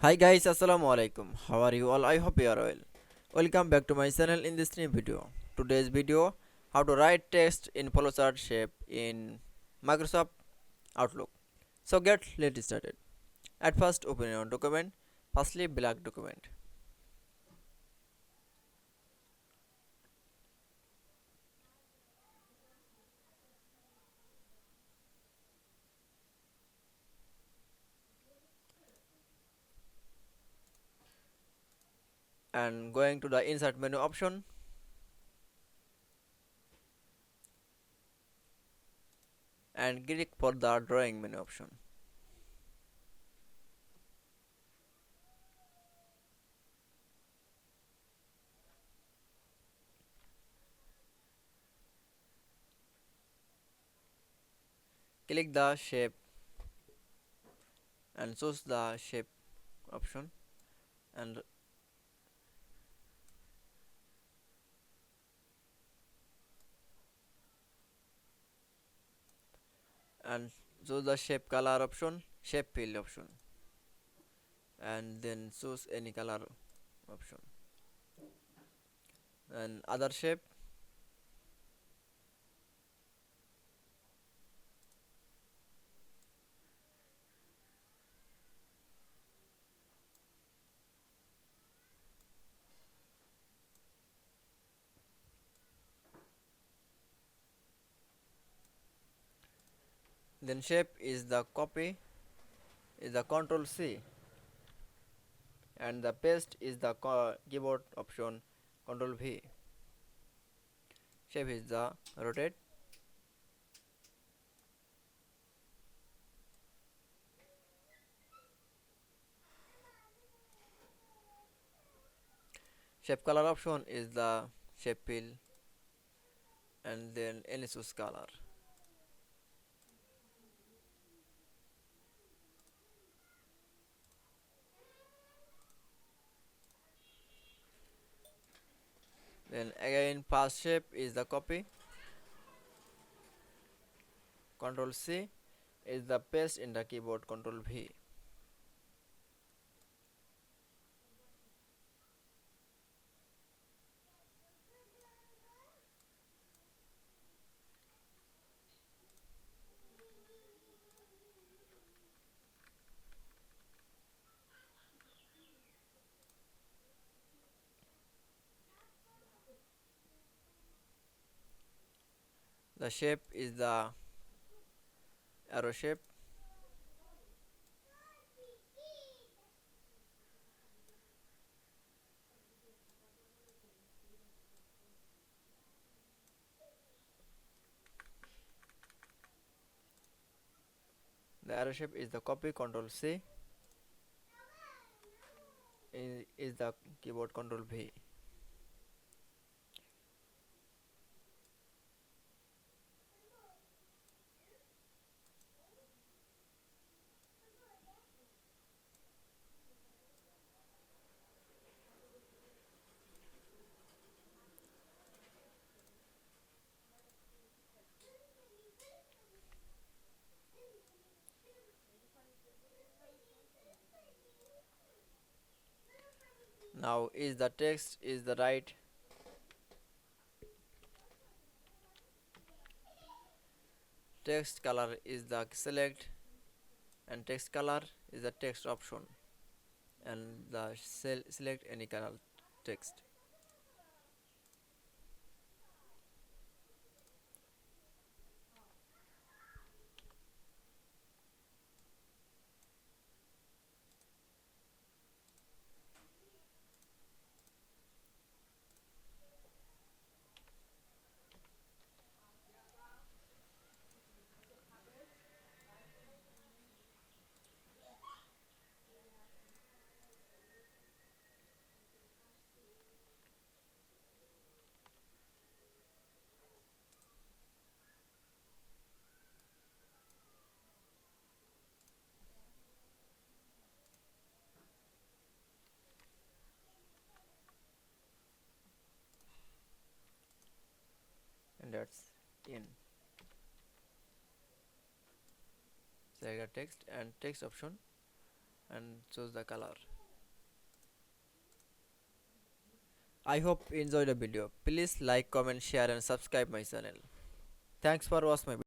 Hi guys, assalamu alaikum. How are you all? I hope you are well. Welcome back to my channel in this new video. Today's video, how to write text in flowchart shape in Microsoft Outlook. So let's started. At first open your document, firstly blank document, and going to the insert menu option and click for the drawing menu option. Click the shape and choose the shape option and and choose the shape color option, shape fill option, and then choose any color option and other shape. Then shape is the copy is the control C, and the paste is the keyboard option control V. Shape is the rotate. Shape color option is the shape fill, and then any choose color. Then again pass shape is the copy, control C is the paste in the keyboard control V. The shape is the arrow shape. The arrow shape is the copy, control C is the keyboard control V. Now is the text is the right. Text color is the select, and text color is the text option, and the select any color text. And that's in. Select the text and text option and choose the color. I hope you enjoyed the video. Please like, comment, share and subscribe my channel. Thanks for watching my video.